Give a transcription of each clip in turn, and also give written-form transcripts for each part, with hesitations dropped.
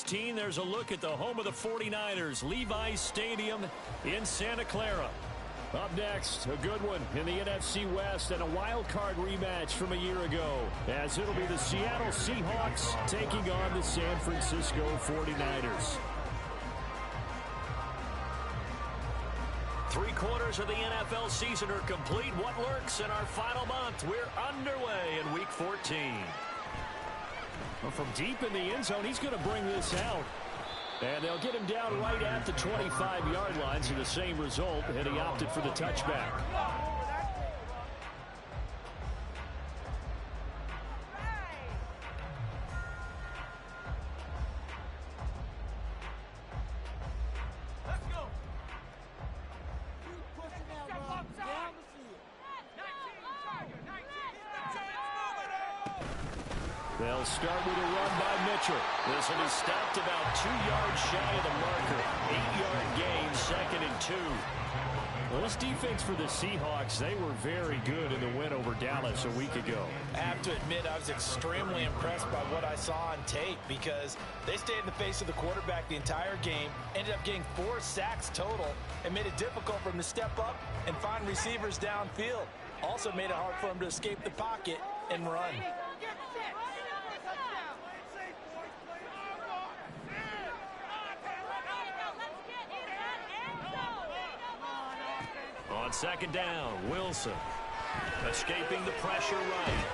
15, there's a look at the home of the 49ers, Levi's Stadium in Santa Clara. Up next, a good one in the NFC West and a wild card rematch from a year ago, as it'll be the Seattle Seahawks taking on the San Francisco 49ers. 3/4 of the NFL season are complete. What lurks in our final month? We're underway in Week 14. Well, from deep in the end zone, he's going to bring this out. And they'll get him down right at the 25-yard line, so the same result, and he opted for the touchback. They'll start with a run by Mitchell. This will be stopped about 2 yards shy of the marker. 8-yard gain, 2nd and 2. Well, this defense for the Seahawks, they were very good in the win over Dallas a week ago. I have to admit, I was extremely impressed by what I saw on tape because they stayed in the face of the quarterback the entire game, ended up getting 4 sacks total, and made it difficult for him to step up and find receivers downfield. Also made it hard for him to escape the pocket and run. On 2nd down, Wilson escaping the pressure right.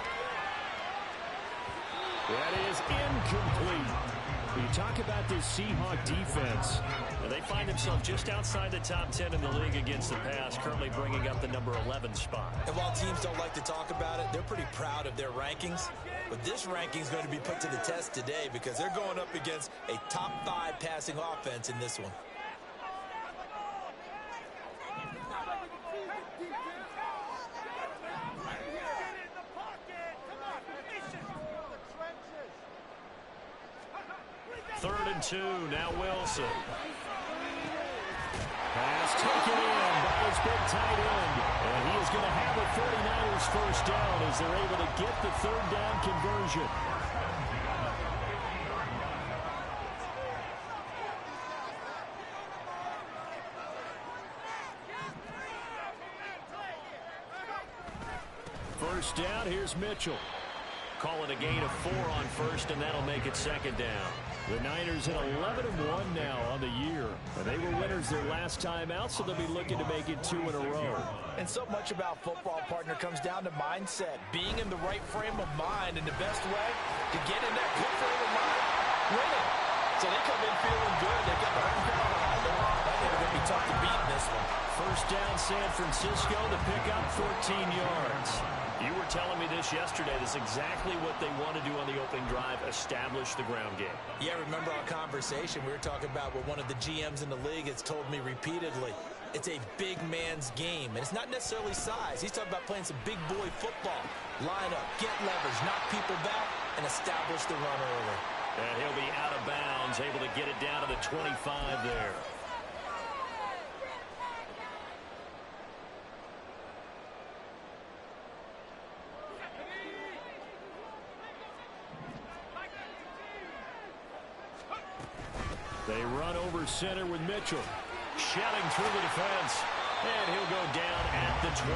That is incomplete. You talk about this Seahawk defense. They find themselves just outside the top 10 in the league against the pass, currently bringing up the number 11 spot. And while teams don't like to talk about it, they're pretty proud of their rankings. But this ranking is going to be put to the test today because they're going up against a top 5 passing offense in this one. Third and 2, now Wilson. Pass taken in by his big tight end. And he is going to have a 49ers first down as they're able to get the 3rd down conversion. First down, here's Mitchell. Calling a gain of 4 on first, and that'll make it 2nd down. The Niners at 11-1 now on the year. And they were winners their last time out, so they'll be looking to make it 2 in a row. And so much about football, partner, comes down to mindset. Being in the right frame of mind, and the best way to get in that good frame of mind, winning. So they come in feeling good. They got the home crowd behind them. I think they're going to be tough to beat in this one. First down, San Francisco, to pick up 14 yards. You were telling me this yesterday. This is exactly what they want to do on the opening drive, establish the ground game. Yeah, remember our conversation? We were talking about what one of the GMs in the league has told me repeatedly. It's a big man's game, and it's not necessarily size. He's talking about playing some big boy football. Line up, get leverage, knock people back, and establish the run early. And he'll be out of bounds, able to get it down to the 25 there. They run over center with Mitchell. Shelling through the defense. And he'll go down at the 28.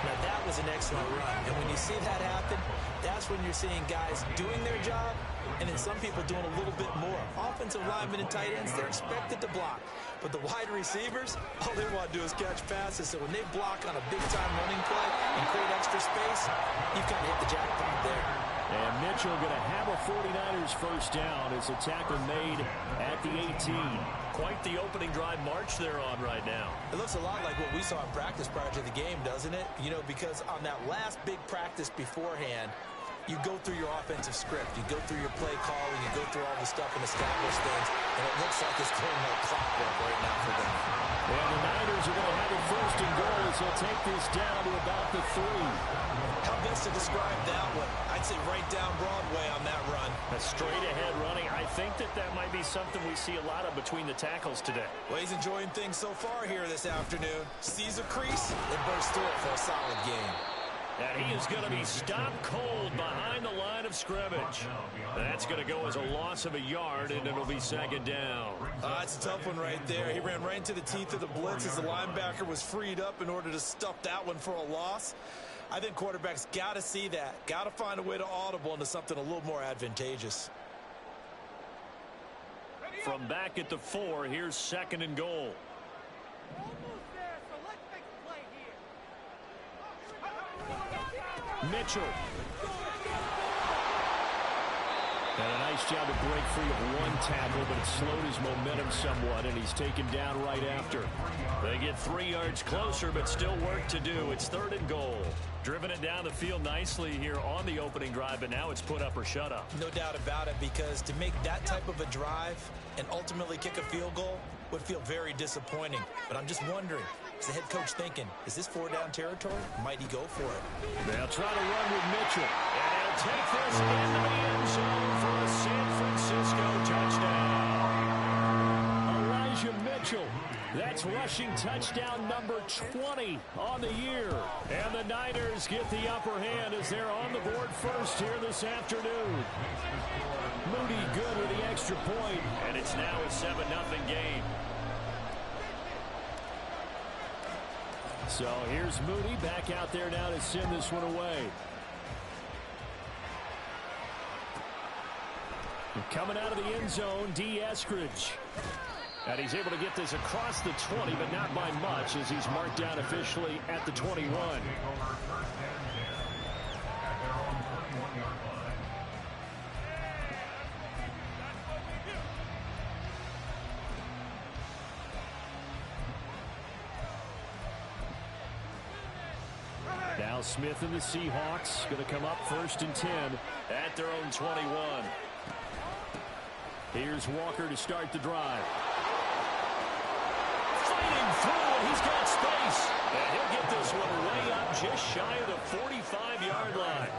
Now that was an excellent run. And when you see that happen, that's when you're seeing guys doing their job and then some people doing a little bit more. Offensive linemen and tight ends, they're expected to block. But the wide receivers, all they want to do is catch passes. So when they block on a big-time running play and create extra space, you've kind of hit the jackpot there. And Mitchell going to have a 49ers first down as a tackle made at the 18. Quite the opening drive march they're on right now. It looks a lot like what we saw in practice prior to the game, doesn't it? You know, because on that last big practice beforehand, you go through your offensive script. You go through your play calling. You go through all the stuff and establish things. And it looks like it's going like clockwork right now for them. And the Niners are going to have a first and goal as they'll take this down to about the 3. How best to describe that one? I'd say right down Broadway on that run. A straight-ahead running. I think that might be something we see a lot of between the tackles today. Well, he's enjoying things so far here this afternoon. Sees a crease and bursts through it for a solid game. And he is going to be stopped cold behind the line of scrimmage. That's going to go as a loss of a yard, and it'll be second down. It's a tough one right there. He ran right into the teeth of the blitz as the linebacker was freed up in order to stuff that one for a loss. I think quarterbacks got to see that. Got to find a way to audible into something a little more advantageous. From back at the 4, here's second and goal. Mitchell. And a nice job to break free of one tackle, but it slowed his momentum somewhat, and he's taken down right after. They get 3 yards closer, but still work to do. It's third and goal. Driven it down the field nicely here on the opening drive, but now it's put up or shut up. No doubt about it, because to make that type of a drive and ultimately kick a field goal would feel very disappointing. But I'm just wondering, is the head coach thinking, is this 4-down territory? Might he go for it? They'll try to run with Mitchell. And he'll take this into the end zone for a San Francisco touchdown. Elijah Mitchell. That's rushing touchdown number 20 on the year. And the Niners get the upper hand as they're on the board first here this afternoon. Moody good with the extra point, and it's now a 7-0 game. So here's Moody back out there now to send this one away. Coming out of the end zone, D. Eskridge. And he's able to get this across the 20, but not by much, as he's marked down officially at the 21. Now Smith and the Seahawks going to come up 1st and 10 at their own 21. Here's Walker to start the drive. Fighting through, and he's got space. And he'll get this one way up just shy of the 45-yard line.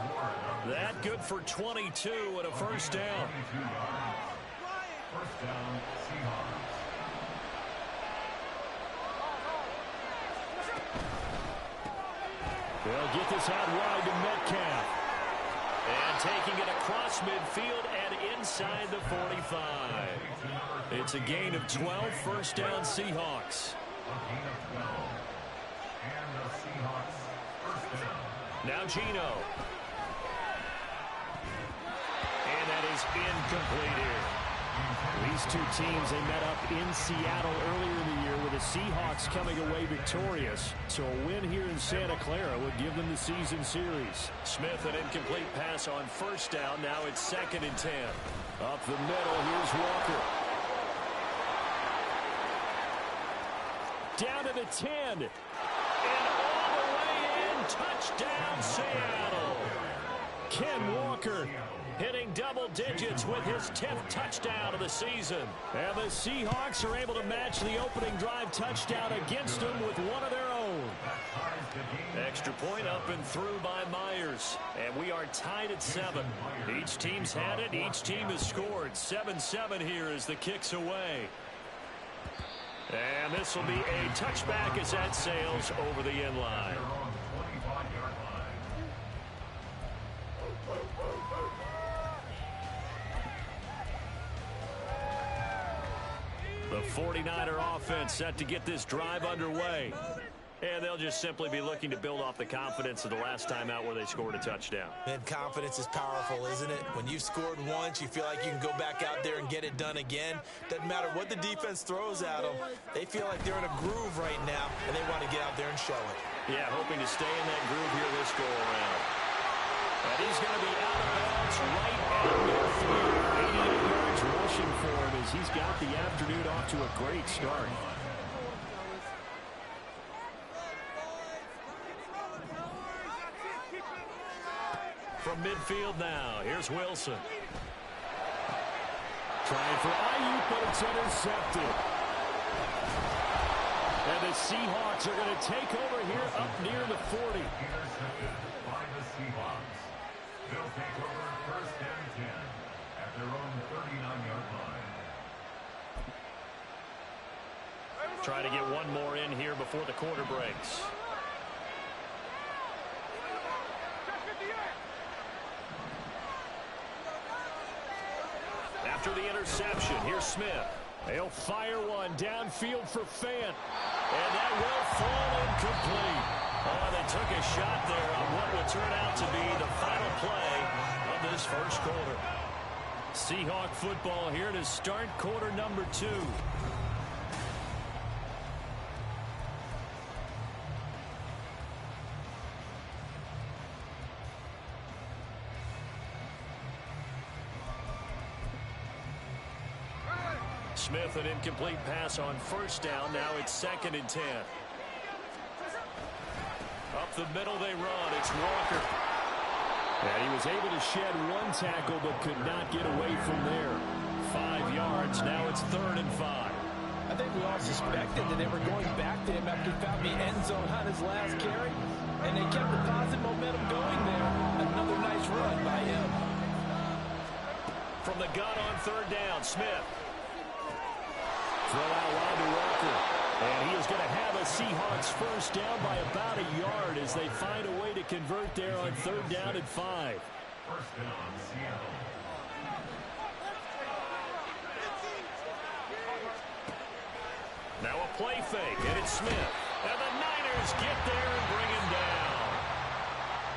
That good for 22 and a first down. They'll get this out wide to Metcalf. And taking it across midfield and inside the 45. It's a gain of 12, first down Seahawks. Now Geno. And that is incomplete here. These two teams, they met up in Seattle earlier in the year with the Seahawks coming away victorious. So a win here in Santa Clara would give them the season series. Smith, an incomplete pass on first down. Now it's 2nd and 10. Up the middle, here's Walker. Down to the 10. And all the way in, touchdown Seattle. Ken Walker hitting double digits with his 10th touchdown of the season. And the Seahawks are able to match the opening drive touchdown against them with one of their own. Extra point up and through by Myers. And we are tied at 7. Each team's had it. Each team has scored. 7-7 here as the kick's away. And this will be a touchback as that sails over the end line. The 49er offense set to get this drive underway. And they'll just simply be looking to build off the confidence of the last time out where they scored a touchdown. And confidence is powerful, isn't it? When you've scored once, you feel like you can go back out there and get it done again. Doesn't matter what the defense throws at them. They feel like they're in a groove right now, and they want to get out there and show it. Yeah, hoping to stay in that groove here this go-around. And he's going to be out of bounds right at midfield. 88 yards rushing for him as he's got the afternoon off to a great start. From midfield now, here's Wilson. Trying for Ayuk, but it's intercepted. And the Seahawks are going to take over here up near the 40. They'll take over 1st and 10 at their own 39-yard line. Try to get one more in here before the quarter breaks. interception. Here's Smith. He'll fire one downfield for Fant. And that will fall incomplete. Oh, they took a shot there on what would turn out to be the final play of this first quarter. Seahawk football here to start quarter number 2. Smith, an incomplete pass on first down. Now it's 2nd and 10. Up the middle they run. It's Walker. And he was able to shed one tackle but could not get away from there. 5 yards. Now it's 3rd and 5. I think we all suspected that they were going back to him after he found the end zone on his last carry. And they kept the positive momentum going there. Another nice run by him. From the gun on 3rd down, Smith. Throw out wide to Walker. And he is going to have a Seahawks first down by about a yard as they find a way to convert there on 3rd down and 5. First down, Seattle. Now a play fake, and it's Smith. And the Niners get there and bring him down.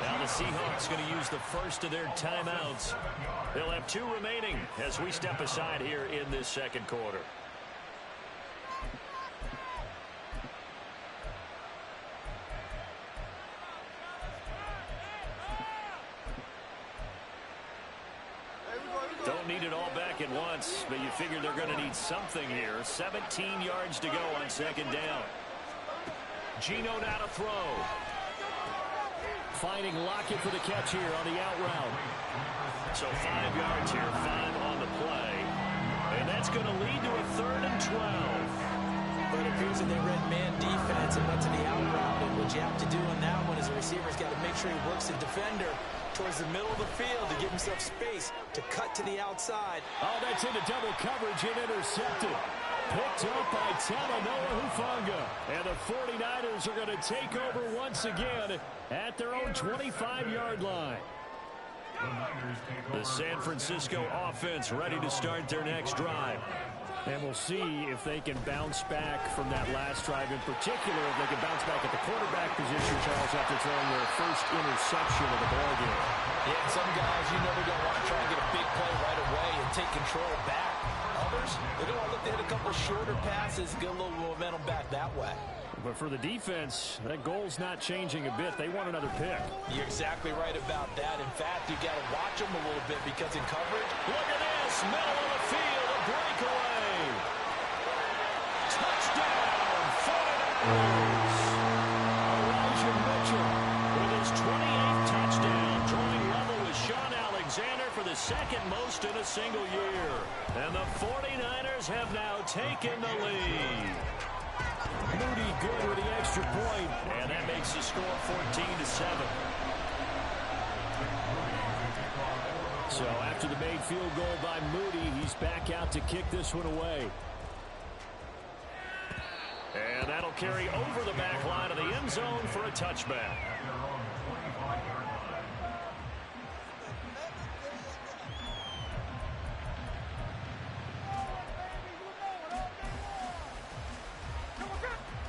Now the Seahawks going to use the first of their timeouts. They'll have 2 remaining as we step aside here in this second quarter. Don't need it all back at once, but you figure they're going to need something here. 17 yards to go on 2nd down. Geno now to throw. Finding Lockett for the catch here on the out route. So 5 yards here, 5 on the play. And that's going to lead to a 3rd and 12. But it appears that they read man defense and went to the out route. And what you have to do on that one is the receiver's got to make sure he works the defender towards the middle of the field to give himself space to cut to the outside. Oh, that's into double coverage and intercepted. Picked up by Talanoa Hufanga. And the 49ers are going to take over once again at their own 25-yard line. The San Francisco offense ready to start their next drive. And we'll see if they can bounce back from that last drive. In particular, if they can bounce back at the quarterback position, Charles, after throwing their first interception of the ballgame. Yeah, some guys, you know, they're going to want to try and get a big play right away and take control back. Others, they're going to want to look to hit a couple shorter passes, get a little momentum back that way. But for the defense, that goal's not changing a bit. They want another pick. You're exactly right about that. In fact, you got to watch them a little bit because in coverage. Look at this, middle of the field, a breakaway. Touchdown, 49ers. Elijah Mitchell with his 28th touchdown, drawing level with Sean Alexander for the 2nd most in a single year. And the 49ers have now taken the lead. Moody good with the extra point, and that makes the score 14-7. So after the made field goal by Moody, he's back out to kick this one away. And that'll carry over the back line of the end zone for a touchback.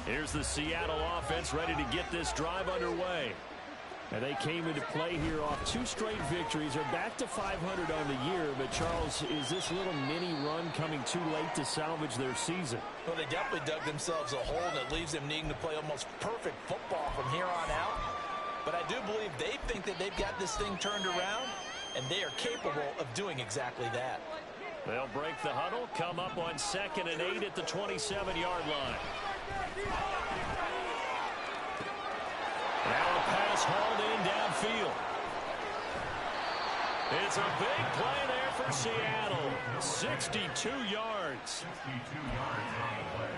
Here's the Seattle offense ready to get this drive underway. And they came into play here off 2 straight victories. They're back to 500 on the year. But, Charles, is this little mini run coming too late to salvage their season? Well, they definitely dug themselves a hole that leaves them needing to play almost perfect football from here on out. But I do believe they think that they've got this thing turned around, and they are capable of doing exactly that. They'll break the huddle, come up on 2nd and 8 at the 27-yard line. Now a pass hauled in downfield. It's a big play there for Seattle. 62 yards. 62 yards on the play.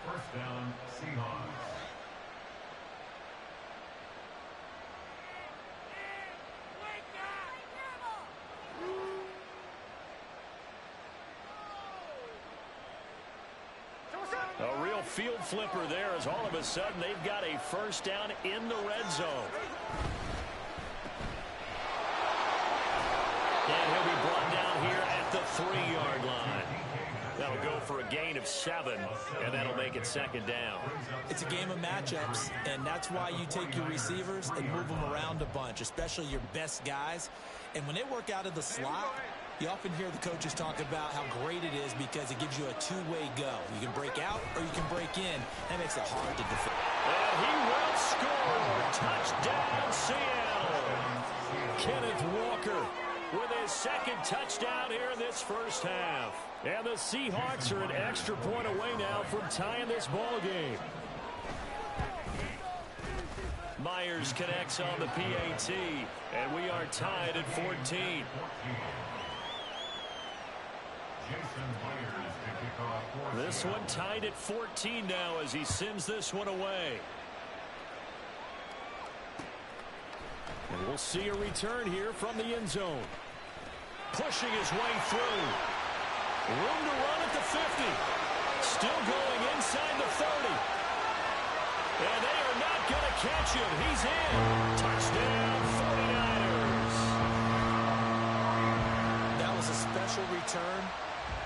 First down, Seahawks. A real field flipper there as all of a sudden they've got a first down in the red zone. And he'll be brought down here at the 3-yard gain of 7, and that'll make it 2nd down. It's a game of matchups, and that's why you take your receivers and move them around a bunch, especially your best guys. And when they work out of the slot, you often hear the coaches talk about how great it is because it gives you a two-way go. You can break out or you can break in. That makes it hard to defend. And he will score. Touchdown, Seattle. Kenneth Walker with his 2nd touchdown here in this first half. And the Seahawks are an extra point away now from tying this ball game. Myers connects on the PAT, and we are tied at 14. This one tied at 14 now as he sends this one away. And we'll see a return here from the end zone. Pushing his way through. Room to run at the 50. Still going inside the 30. And they are not going to catch him. He's in. Touchdown, 49ers. That was a special return,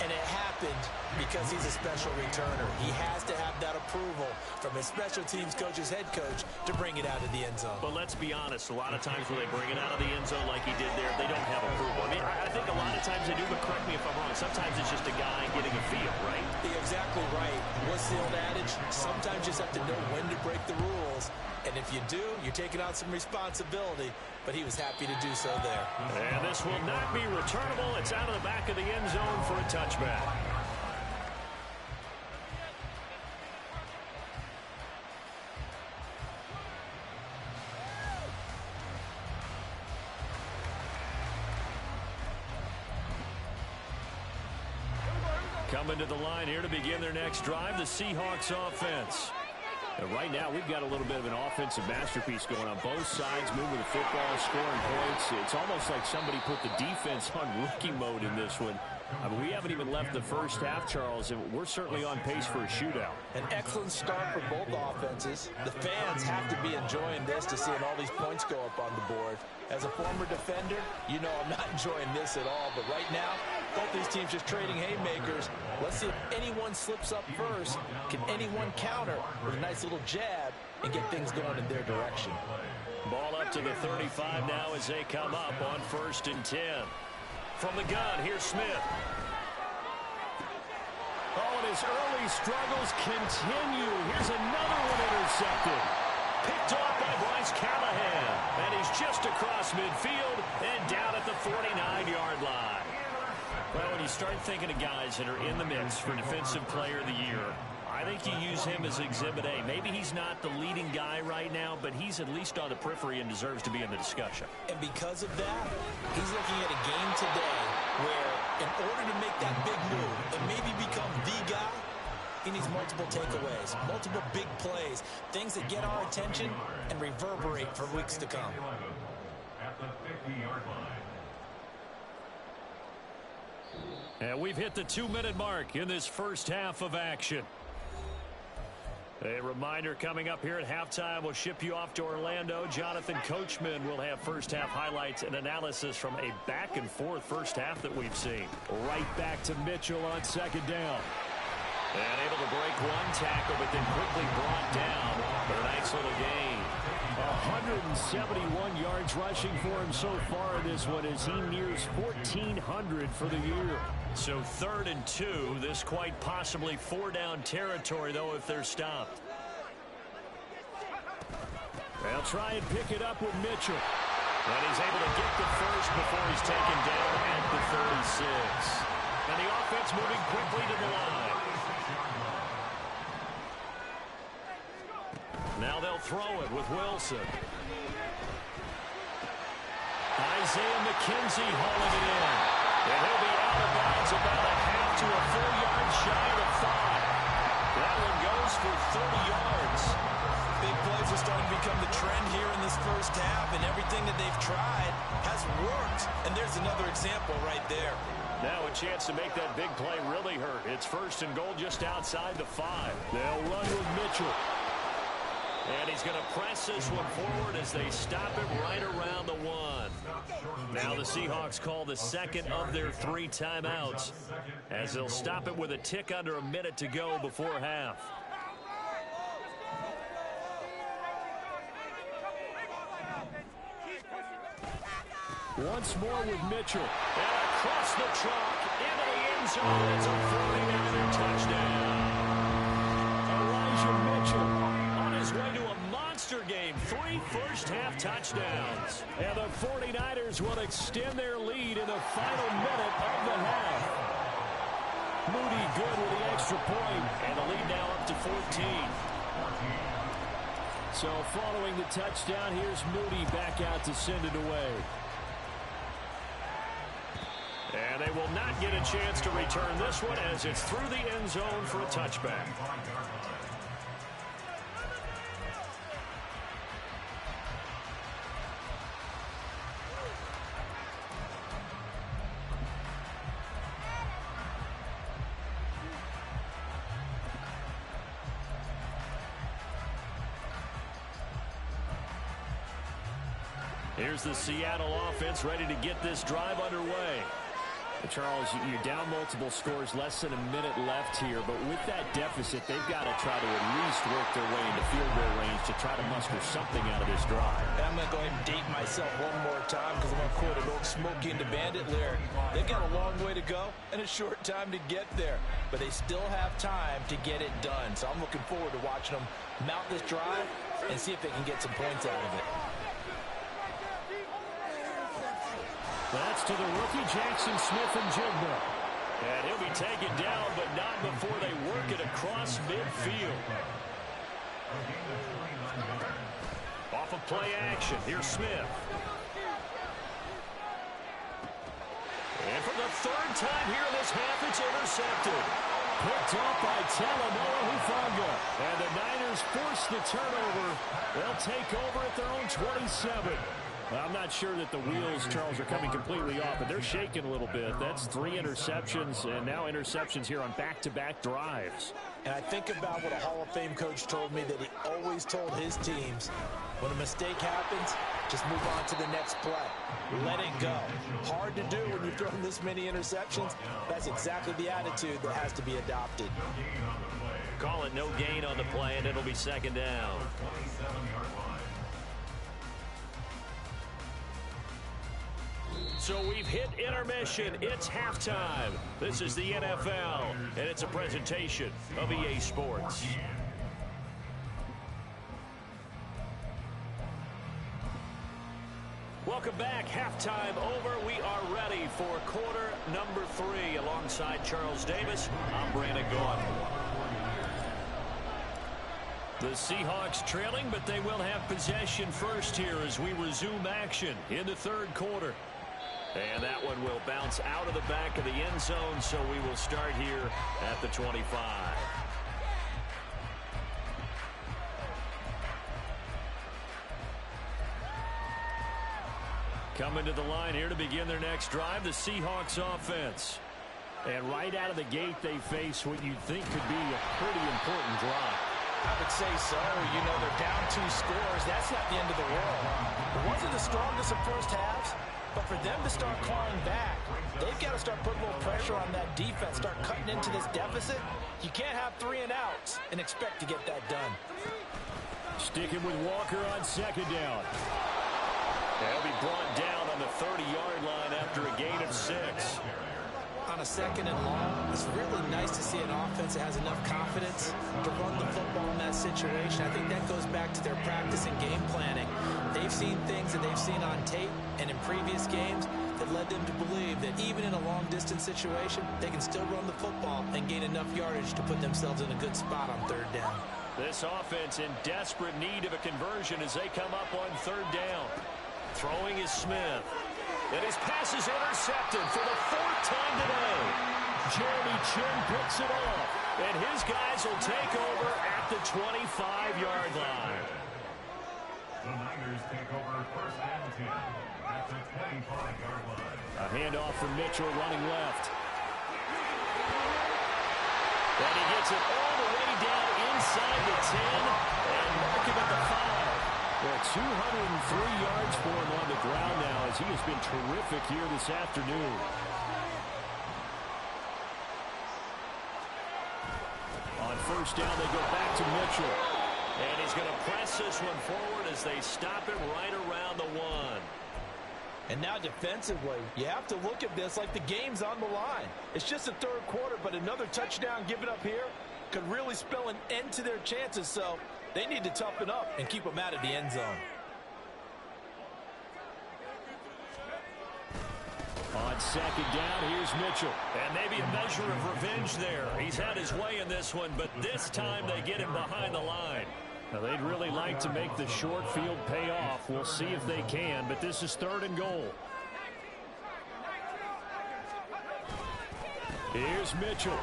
and it happened because he's a special returner. He has to have that approval from his special teams coach's head coach to bring it out of the end zone. But let's be honest, a lot of times when they bring it out of the end zone like he did there, they don't have approval. I mean, I think a lot of times they do, but correct me if I'm wrong. Sometimes it's just a guy getting a feel, right? You're exactly right. What's the old adage? Sometimes you just have to know when to break the rules. And if you do, you're taking on some responsibility. But he was happy to do so there. And this will not be returnable. It's out of the back of the end zone for a touchback. Coming to the line here to begin their next drive, the Seahawks offense. And right now, we've got a little bit of an offensive masterpiece going on. Both sides moving the football, scoring points. It's almost like somebody put the defense on rookie mode in this one. I mean, we haven't even left the first half, Charles, and we're certainly on pace for a shootout. An excellent start for both offenses. The fans have to be enjoying this to seeing all these points go up on the board. As a former defender, you know I'm not enjoying this at all. But right now, both these teams just trading haymakers. Let's see if anyone slips up first. Can anyone counter with a nice little jab and get things going in their direction? Ball up to the 35 now as they come up on 1st and 10. From the gun, here's Smith. Oh, and his early struggles continue. Here's another one intercepted. Picked off by Bryce Callahan. And he's just across midfield and down at the 49-yard line. Well, when you start thinking of guys that are in the mix for Defensive Player of the Year, I think you use him as Exhibit A. Maybe he's not the leading guy right now, but he's at least on the periphery and deserves to be in the discussion. And because of that, he's looking at a game today where in order to make that big move and maybe become the guy, he needs multiple takeaways, multiple big plays, things that get our attention and reverberate for weeks to come. At the 50-yard line. And we've hit the 2-minute mark in this first half of action. A reminder coming up here at halftime, we'll ship you off to Orlando. Jonathan Coachman will have first half highlights and analysis from a back and forth first half that we've seen. Right back to Mitchell on 2nd down. And able to break one tackle, but then quickly brought down. But a nice little gain. 171 yards rushing for him so far in this one as he nears 1,400 for the year. So 3rd and 2, this quite possibly 4-down territory, though, if they're stopped. They'll try and pick it up with Mitchell. And he's able to get the first before he's taken down at the 36. And the offense moving quickly to the line. Now they'll throw it with Wilson. Isaiah McKenzie hauling it in. And he'll be out of bounds about a half to a full yard shy of the 5. That one goes for 30 yards. Big plays are starting to become the trend here in this first half, and everything that they've tried has worked. And there's another example right there. Now a chance to make that big play really hurt. It's 1st and goal just outside the 5. They'll run with Mitchell. And he's going to press this one forward as they stop it right around the 1. Now the Seahawks call the second of their 3 timeouts as they'll stop it with a tick under a minute to go before half. Once more with Mitchell. And across the chalk into the end zone. It's a 49er touchdown. Elijah Mitchell on his way to a monster game. 3 first-half touchdowns. And the 49ers will extend their lead in the final minute of the half. Moody good with the extra point, and the lead now up to 14. So following the touchdown, here's Moody back out to send it away. And they will not get a chance to return this one as it's through the end zone for a touchback. Here's the Seattle offense ready to get this drive underway. Charles, you're down multiple scores, less than a minute left here, but with that deficit, they've got to try to at least work their way into field goal range to try to muster something out of this drive. And I'm going to go ahead and date myself one more time because I'm going to quote an old Smokey and the Bandit lyric. They've got a long way to go and a short time to get there, but they still have time to get it done. So I'm looking forward to watching them mount this drive and see if they can get some points out of it. That's to the rookie, Jackson Smith-Njigba. And he'll be taken down, but not before they work it across midfield. Off of play action, here's Smith. And for the 3rd time here in this half, it's intercepted. Picked up by Talanoa Hufanga. And the Niners force the turnover. They'll take over at their own 27. I'm not sure that the wheels, Charles, are coming completely off, but they're shaking a little bit. That's 3 interceptions, and now interceptions here on back-to-back drives. And I think about what a Hall of Fame coach told me that he always told his teams, when a mistake happens, just move on to the next play. Let it go. Hard to do when you've thrown this many interceptions. That's exactly the attitude that has to be adopted. Call it no gain on the play, and it'll be 2nd down. So we've hit intermission. It's halftime. This is the NFL, and it's a presentation of EA Sports. Welcome back. Halftime over. We are ready for quarter number 3. Alongside Charles Davis, I'm Brandon Gaudin. The Seahawks trailing, but they will have possession first here as we resume action in the 3rd quarter. And that one will bounce out of the back of the end zone, so we will start here at the 25. Coming to the line here to begin their next drive, the Seahawks offense. And right out of the gate, they face what you'd think could be a pretty important drive. I would say so. You know, they're down 2 scores. That's not the end of the world. It wasn't the strongest of first halves. But for them to start clawing back, they've got to start putting a little pressure on that defense, start cutting into this deficit. You can't have 3 and outs and expect to get that done. Sticking with Walker on 2nd down. They'll be brought down on the 30-yard line after a gain of 6. On a 2nd and long, it's really nice to see an offense that has enough confidence to run the football in that situation. I think that goes back to their practice and game planning. They've seen things that they've seen on tape and in previous games that led them to believe that even in a long-distance situation, they can still run the football and gain enough yardage to put themselves in a good spot on 3rd down. This offense in desperate need of a conversion as they come up on 3rd down. Throwing is Smith. And his pass is intercepted for the 4th time today. Jeremy Chin picks it off. And his guys will take over at the 25-yard line. The Niners take over 1st and 10 at the 25-yard line. A handoff from Mitchell running left. And he gets gets it all the way down inside the 10 and mark him at the 5. Well, 203 yards for him on the ground now as he has been terrific here this afternoon. On first down, they go back to Mitchell. And he's going to press this one forward as they stop it right around the 1. And now defensively, you have to look at this like the game's on the line. It's just the third quarter, but another touchdown given up here could really spell an end to their chances. So they need to toughen up and keep them out of the end zone. On second down, here's Mitchell. And maybe a measure of revenge there. He's had his way in this one, but this time they get him behind the line. Now, they'd really like to make the short field pay off. We'll see if they can, but this is 3rd and goal. Here's Mitchell.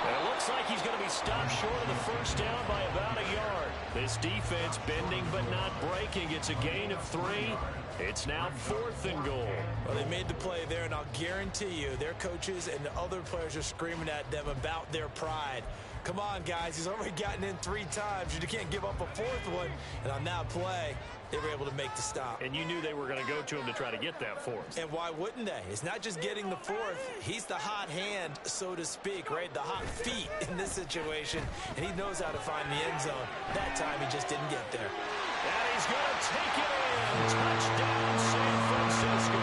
And it looks like he's going to be stopped short of the first down by about a yard. This defense bending but not breaking. It's a gain of 3. It's now 4th and goal. Well, they made the play there, and I'll guarantee you their coaches and the other players are screaming at them about their pride. Come on, guys. He's already gotten in 3 times. You can't give up a 4th one. And on that play, they were able to make the stop. And you knew they were going to go to him to try to get that 4th. And why wouldn't they? It's not just getting the 4th. He's the hot hand, so to speak, right? The hot feet in this situation. And he knows how to find the end zone. That time, he just didn't get there. And he's going to take it in. Touchdown, San Francisco.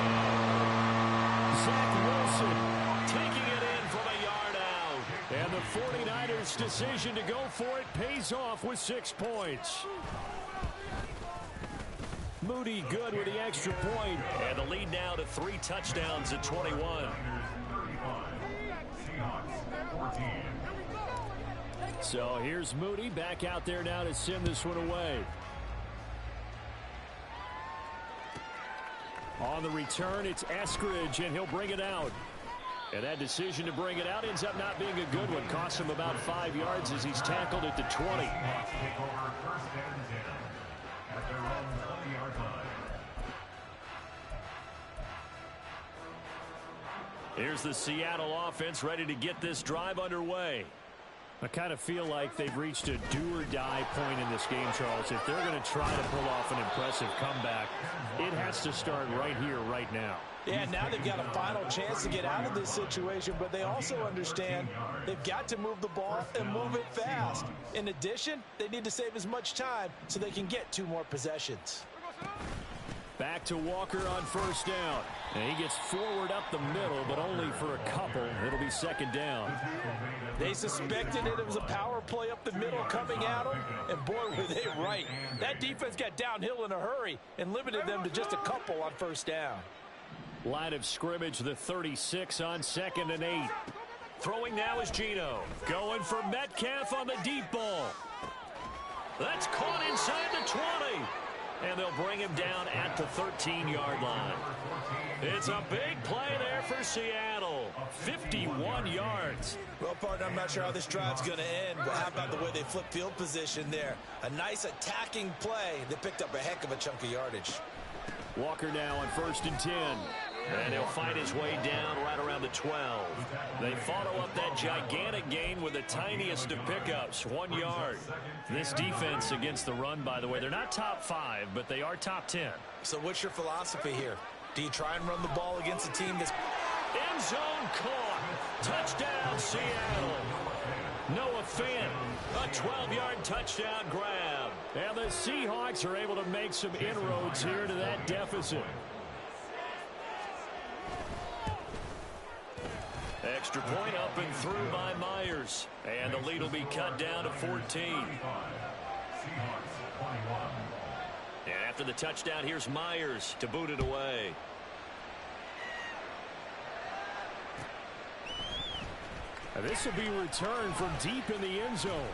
Zach Wilson taking it in from a yard out. And the 49ers' decision to go for it pays off with 6 points. Moody good with the extra point. And the lead now to 3 touchdowns at 21. So here's Moody back out there now to send this one away. On the return, it's Eskridge, and he'll bring it out. And that decision to bring it out ends up not being a good one. Costs him about 5 yards as he's tackled at the 20. Here's the Seattle offense ready to get this drive underway. I kind of feel like they've reached a do-or-die point in this game, Charles. If they're going to try to pull off an impressive comeback, it has to start right here, right now. Yeah, now they've got a final chance to get out of this situation, but they also understand they've got to move the ball and move it fast. In addition, they need to save as much time so they can get 2 more possessions. Back to Walker on first down. And he gets forward up the middle, but only for a couple. It'll be 2nd down. They suspected it was a power play up the middle coming at them, and boy, were they right. That defense got downhill in a hurry and limited them to just a couple on first down. Line of scrimmage, the 36 on 2nd and 8. Throwing now is Geno. Going for Metcalf on the deep ball. That's caught inside the 20. And they'll bring him down at the 13-yard line. It's a big play there for Seattle. 51 yards. Well, partner, I'm not sure how this drive's going to end, but how about the way they flip field position there? A nice attacking play that picked up a heck of a chunk of yardage. Walker now on 1st and 10. And he'll fight his way down right around the 12. They follow up that gigantic gain with the tiniest of pickups, 1 yard. This defense against the run, by the way, they're not top 5, but they are top 10. So what's your philosophy here? Do you try and run the ball against a team that's... End zone caught. Touchdown, Seattle. Noah Fant, a 12-yard touchdown grab. And the Seahawks are able to make some inroads here to that deficit. Extra point up and through by Myers. And the lead will be cut down to 14. And after the touchdown, here's Myers to boot it away. And this will be returned from deep in the end zone.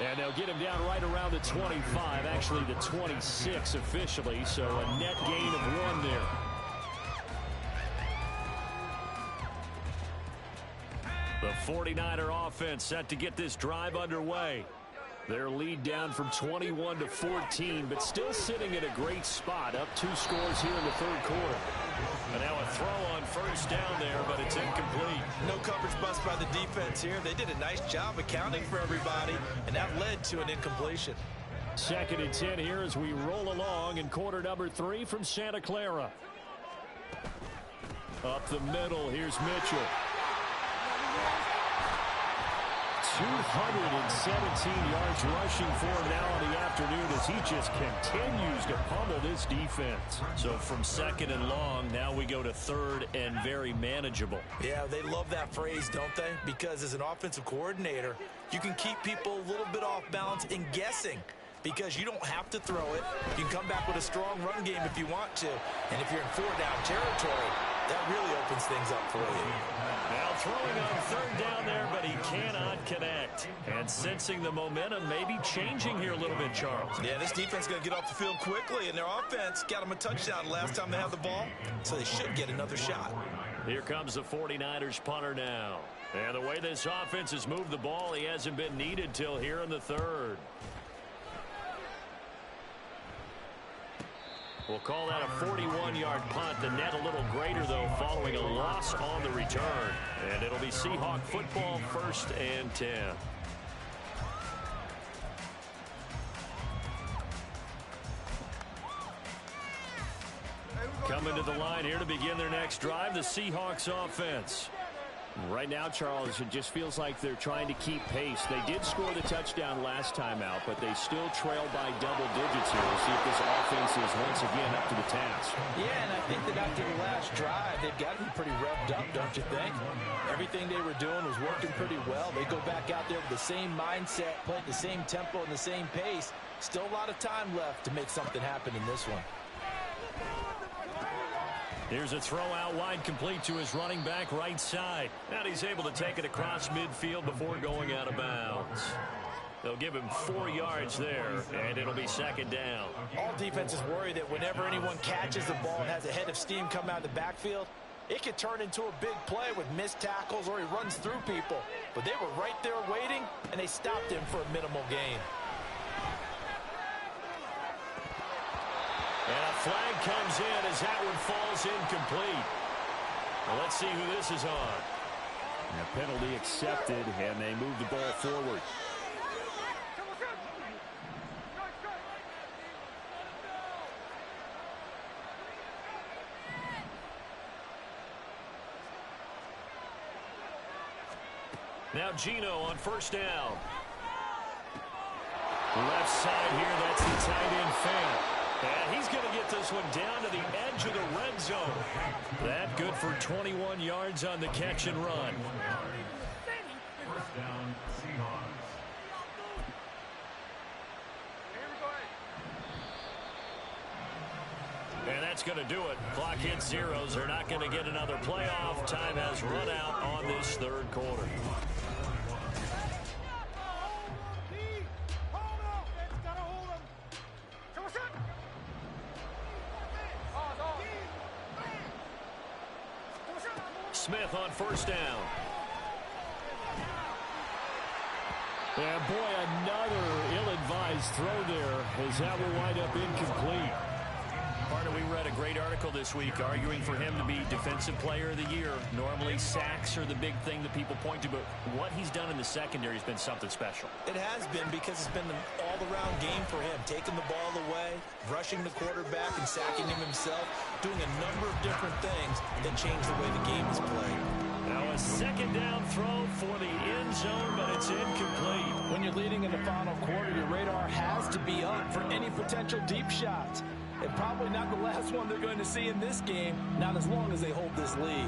And they'll get him down right around the 25, actually the 26 officially, so a net gain of 1 there. The 49er offense set to get this drive underway. Their lead down from 21 to 14, but still sitting at a great spot, up 2 scores here in the 3rd quarter. And now a throw on first down there, but it's incomplete. No coverage bust by the defense here. They did a nice job accounting for everybody, and that led to an incompletion. 2nd and 10 here as we roll along in quarter number 3 from Santa Clara. Up the middle, here's Mitchell. 217 yards rushing for him now in the afternoon as he just continues to pummel this defense. So from 2nd and long, now we go to 3rd and very manageable. Yeah, they love that phrase, don't they? Because as an offensive coordinator, you can keep people a little bit off balance and guessing. Because you don't have to throw it. You can come back with a strong run game if you want to. And if you're in 4-down territory, that really opens things up for you. Now throwing on 3rd down there, but he cannot connect. And sensing the momentum maybe changing here a little bit, Charles. Yeah, this defense is going to get off the field quickly, and their offense got them a touchdown last time they had the ball, so they should get another shot. Here comes the 49ers punter now. And the way this offense has moved the ball, he hasn't been needed till here in the 3rd. We'll call that a 41-yard punt. The net a little greater, though, following a loss on the return. And it'll be Seahawk football, 1st and 10. Coming to the line here to begin their next drive, the Seahawks offense. Right now, Charles, it just feels like they're trying to keep pace. They did score the touchdown last time out, but they still trail by double digits here. We'll see if this offense is once again up to the task. Yeah, and I think that after the last drive, they've got to be pretty revved up, don't you think? Everything they were doing was working pretty well. They go back out there with the same mindset, play at the same tempo and the same pace. Still a lot of time left to make something happen in this one. Here's a throw out wide, complete to his running back right side. And he's able to take it across midfield before going out of bounds. They'll give him 4 yards there, and it'll be 2nd down. All defenses worry that whenever anyone catches the ball and has a head of steam come out of the backfield, it could turn into a big play with missed tackles or he runs through people. But they were right there waiting, and they stopped him for a minimal gain. And a flag comes in as that one falls incomplete. Well, let's see who this is on. And a penalty accepted, and they move the ball forward. Now Gino on 1st down. Left side here, that's the tight end Fant. And he's going to get this one down to the edge of the red zone. That good for 21 yards on the catch and run. 1st down, Seahawks. And that's going to do it. Clock hits zeros. They're not going to get another playoff. Time has run out on this 3rd quarter. Smith on 1st down. And boy, another ill-advised throw there as that will wind up incomplete. Partner, we read a great article this week arguing for him to be Defensive Player of the Year. Normally, sacks are the big thing that people point to, but what he's done in the secondary has been something special. It has been because it's been an all-around game for him, taking the ball away, rushing the quarterback and sacking him himself, doing a number of different things that change the way the game is played. Now a 2nd down throw for the end zone, but it's incomplete. When you're leading in the final quarter, your radar has to be up for any potential deep shots. And probably not the last one they're going to see in this game, not as long as they hold this lead.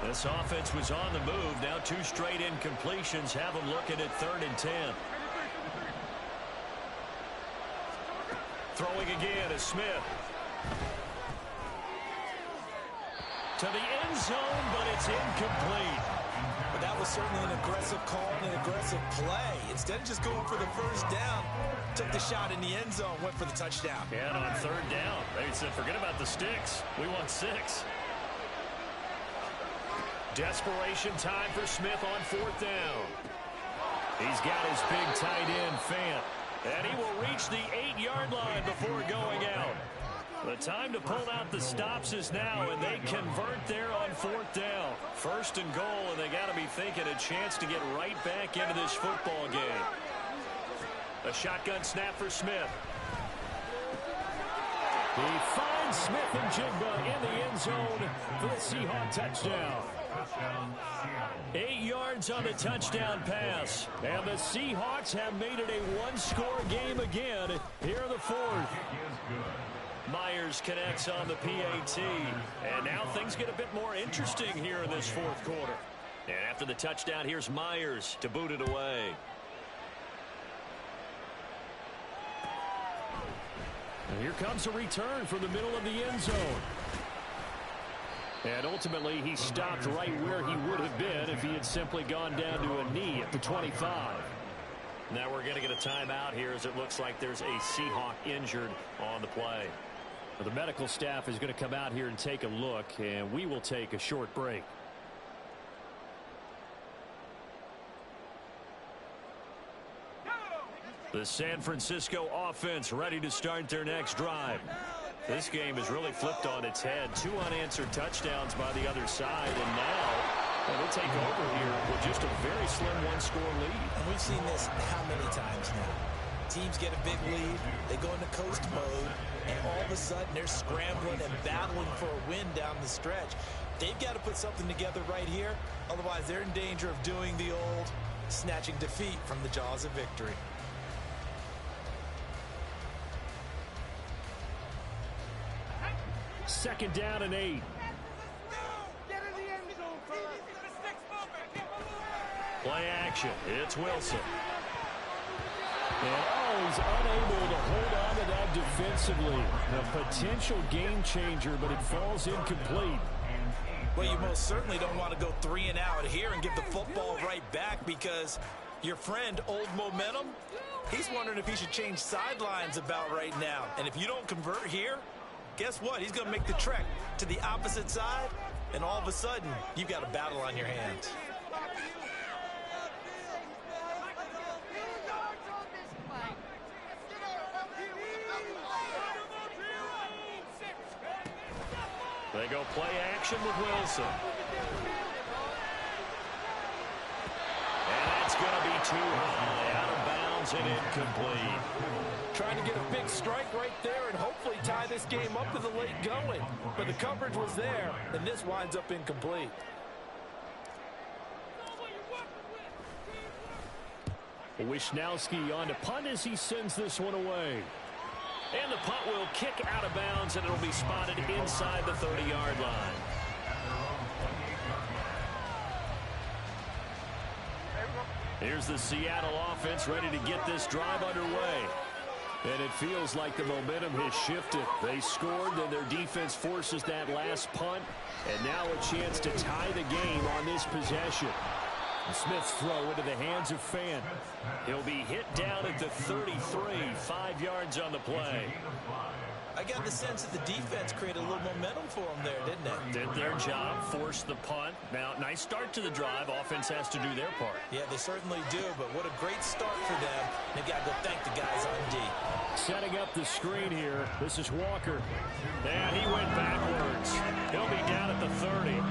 This offense was on the move. Now 2 straight incompletions have them looking at 3rd and 10. Throwing again is Smith. To the end zone, but it's incomplete. But that was certainly an aggressive call and an aggressive play. Instead of just going for the 1st down, took the shot in the end zone, went for the touchdown. And on 3rd down, they said, forget about the sticks. We want 6. Desperation time for Smith on 4th down. He's got his big tight end, Fant. And he will reach the 8-yard line before going out. The time to pull out the stops is now, and they convert there on 4th down. 1st and goal, and they got to be thinking a chance to get right back into this football game. A shotgun snap for Smith. He finds Smith and Jigba in the end zone for the Seahawk touchdown. 8 yards on the touchdown pass. And the Seahawks have made it a one-score game again here in the 4th. Myers connects on the PAT. And now things get a bit more interesting here in this 4th quarter. And after the touchdown, here's Myers to boot it away. And here comes a return from the middle of the end zone. And ultimately, he stopped right where he would have been if he had simply gone down to a knee at the 25. Now we're going to get a timeout here as it looks like there's a Seahawk injured on the play. Well, the medical staff is going to come out here and take a look, and we will take a short break. The San Francisco offense ready to start their next drive. This game is really flipped on its head. 2 unanswered touchdowns by the other side, and now they'll take over here with just a very slim one-score lead. And we've seen this how many times now? Teams get a big lead, they go into coast mode, and all of a sudden they're scrambling and battling for a win down the stretch. They've got to put something together right here, otherwise they're in danger of doing the old snatching defeat from the jaws of victory. Second down and 8. Play action. It's Wilson. And he's unable to hold on to that defensively. A potential game changer, but it falls incomplete. Well, you most certainly don't want to go 3 and out here and give the football right back, because your friend, Old Momentum, he's wondering if he should change sidelines about right now. And if you don't convert here, guess what? He's going to make the trek to the opposite side, and all of a sudden, you've got a battle on your hands. They go play action with Wilson. And that's going to be too high, out of bounds and incomplete. Trying to get a big strike right there and hopefully tie this game up in the late going. But the coverage was there, and this winds up incomplete. Wisnowski on to punt as he sends this one away. And the punt will kick out of bounds, and it'll be spotted inside the 30-yard line. Here's the Seattle offense ready to get this drive underway. And it feels like the momentum has shifted. They scored, then their defense forces that last punt. And now a chance to tie the game on this possession. Smith's throw into the hands of Fant. He'll be hit down at the 33, 5 yards on the play. I got the sense that the defense created a little momentum for them there, didn't it? Did their job, forced the punt. Now, nice start to the drive. Offense has to do their part. Yeah, they certainly do, but what a great start for them. They've got to go thank the guys on D. Setting up the screen here. This is Walker. And he went backwards. He'll be down at the 30.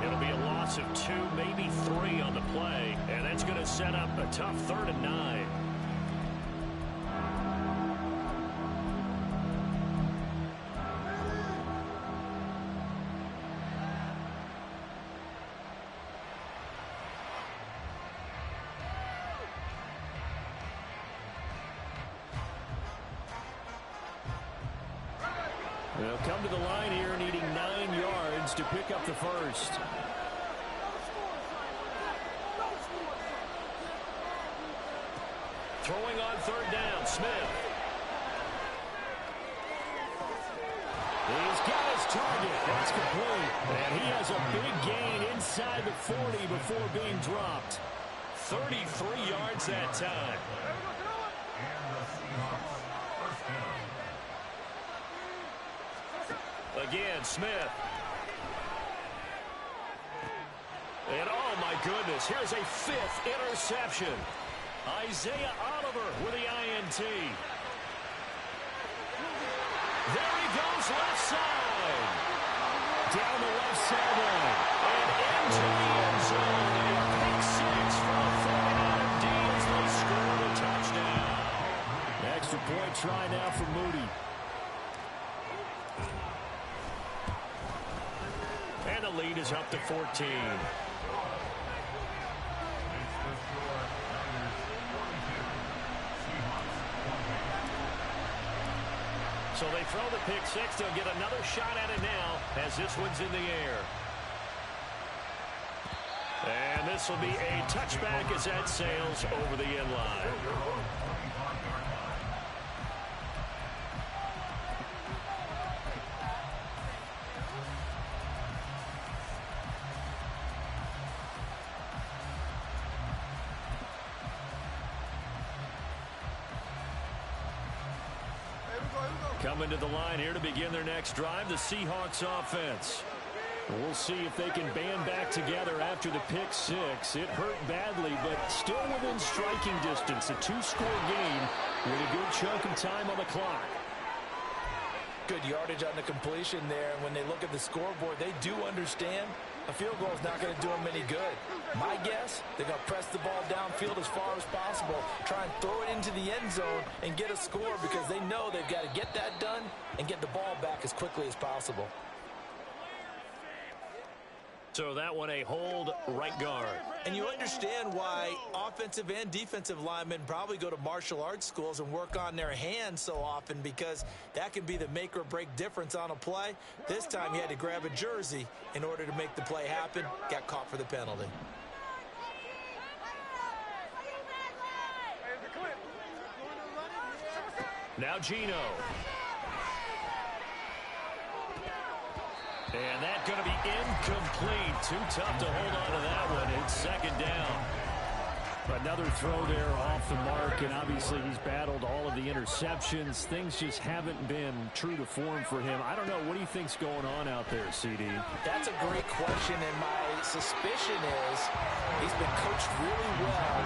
It'll be a loss of 2, maybe 3 on the play, and that's going to set up a tough 3rd and 9. They'll come to the line here needing 9 yards to pick up the first. Throwing on 3rd down, Smith. He's got his target. That's complete. And he has a big gain inside the 40 before being dropped. 33 yards that time. Again, Smith. And oh my goodness, here's a 5th interception. Isaiah Oliver with the INT. There he goes, left side. Down the left sideline. And into the end zone. A pick 6 for a 49er D as they score the touchdown. Extra point try now for Moody. And the lead is up to 14. So they throw the pick 6. They'll get another shot at it now as this one's in the air. And this will be a touchback as that sails over the end line. Coming to the line here to begin their next drive, the Seahawks offense. We'll see if they can band back together after the pick 6. It hurt badly, but still within striking distance. A 2-score game with a good chunk of time on the clock. Good yardage on the completion there. And when they look at the scoreboard, they do understand a field goal is not going to do them any good. My guess, they're going to press the ball downfield as far as possible, try and throw it into the end zone and get a score because they know they've got to get that done and get the ball back as quickly as possible. So that one a hold right guard. And you understand why offensive and defensive linemen probably go to martial arts schools and work on their hands so often, because that can be the make or break difference on a play. This time he had to grab a jersey in order to make the play happen. Got caught for the penalty. Now Gino. And that's going to be incomplete. Too tough to hold on to that one. It's second down. Another throw there off the mark, and obviously he's battled all of the interceptions. Things just haven't been true to form for him. I don't know. What do you think's going on out there, CD? That's a great question, and my suspicion is he's been coached really well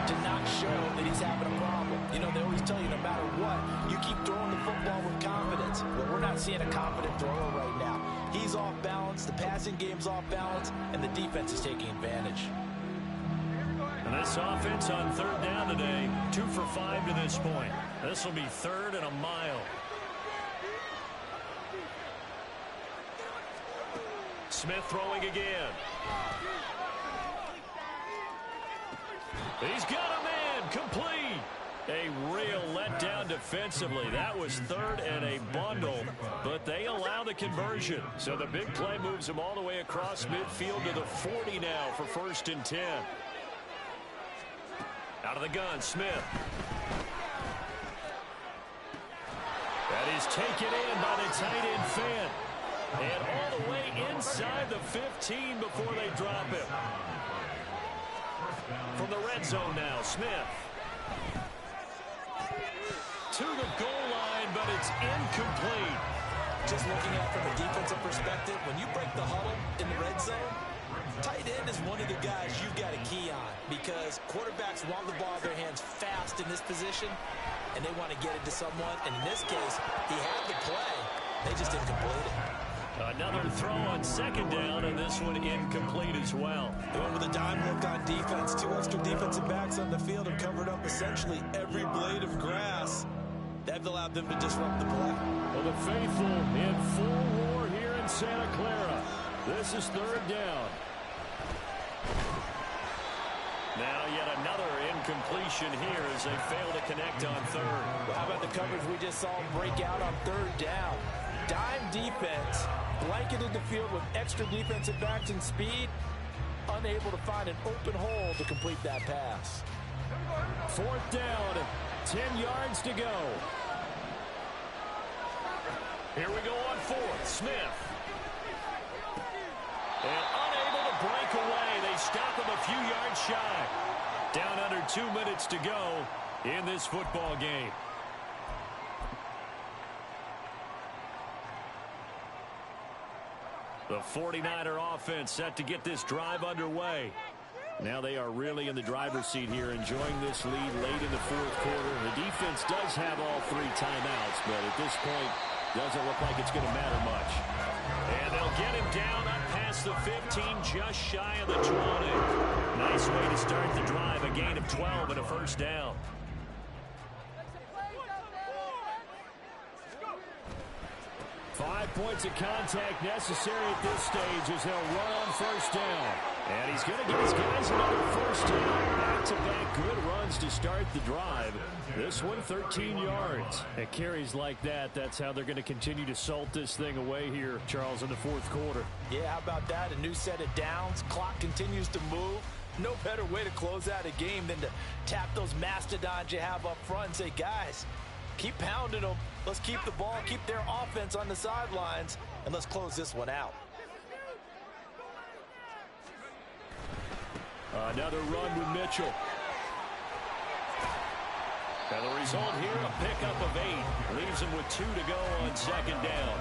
to not show that he's having a problem. You know, they always tell you no matter what, you keep throwing the football with confidence. Well, we're not seeing a confident thrower right now. He's off balance, the passing game's off balance, and the defense is taking advantage. And this offense on third down today, 2 for 5 to this point. This will be 3rd and a mile. Smith throwing again. He's got a man, complete. A real letdown defensively. That was 3rd and a bundle, but they allow the conversion. So the big play moves them all the way across midfield to the 40 now for 1st and 10. Out of the gun, Smith. That is taken in by the tight end Fant. And all the way inside the 15 before they drop him. From the red zone now, Smith. To the goal line, but it's incomplete. Just looking at it from a defensive perspective, when you break the huddle in the red zone, tight end is one of the guys you've got to key on, because quarterbacks want the ball in their hands fast in this position, and they want to get it to someone. And in this case, he had the play. They just didn't complete it. Another throw on second down, and this one incomplete as well. They went with a dime look on defense. 2 extra defensive backs on the field have covered up essentially every blade of grass. That allowed them to disrupt the play. Well, the faithful in full roar here in Santa Clara. This is 3rd down. Now yet another incompletion here as they fail to connect on 3rd. Well, how about the coverage we just saw break out on 3rd down? Dime defense, blanketed the field with extra defensive backs and speed, unable to find an open hole to complete that pass. 4th down, 10 yards to go. Here we go on 4th. Smith. And unable to break away. They stop him a few yards shy. Down under 2 minutes to go in this football game. The 49er offense set to get this drive underway. Now they are really in the driver's seat here, enjoying this lead late in the fourth quarter. The defense does have all 3 timeouts, but at this point, doesn't look like it's going to matter much. And they'll get him down up past the 15, just shy of the 20. Nice way to start the drive, a gain of 12 and a first down. Five points of contact necessary at this stage as they'll run on first down. And he's going to give his guys another first down. Back-to-back good runs to start the drive. This one, 13 yards. At carries like that, that's how they're going to continue to salt this thing away here, Charles, in the fourth quarter. Yeah, how about that? A new set of downs. Clock continues to move. No better way to close out a game than to tap those mastodons you have up front and say, guys, keep pounding them. Let's keep the ball, keep their offense on the sidelines, and let's close this one out. Another run with Mitchell. And the result here, a pickup of 8. Leaves him with 2 to go on second down.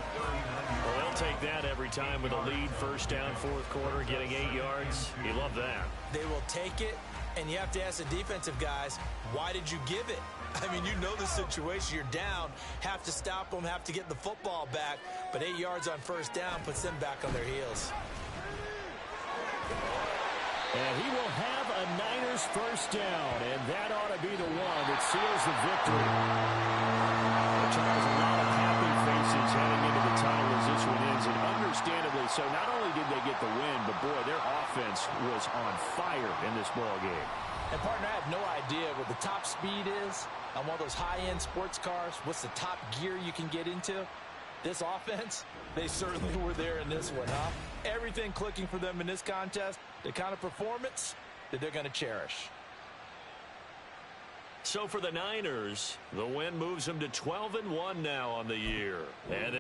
Well, they'll take that every time with a lead. First down, fourth quarter, getting 8 yards. You love that. They will take it, and you have to ask the defensive guys, why did you give it? I mean, you know the situation. You're down, have to stop them, have to get the football back, but 8 yards on first down puts them back on their heels. And he will have a Niners first down, and that ought to be the one that seals the victory. Charles, a lot of happy faces heading into the tunnel as this one ends, and understandably so. Not only did they get the win, but boy, their offense was on fire in this ball game. And partner, I have no idea what the top speed is on one of those high-end sports cars. What's the top gear you can get into? This offense, they certainly were there in this one, huh? Everything clicking for them in this contest, the kind of performance that they're going to cherish. So for the Niners, the win moves them to 12-1 now on the year. And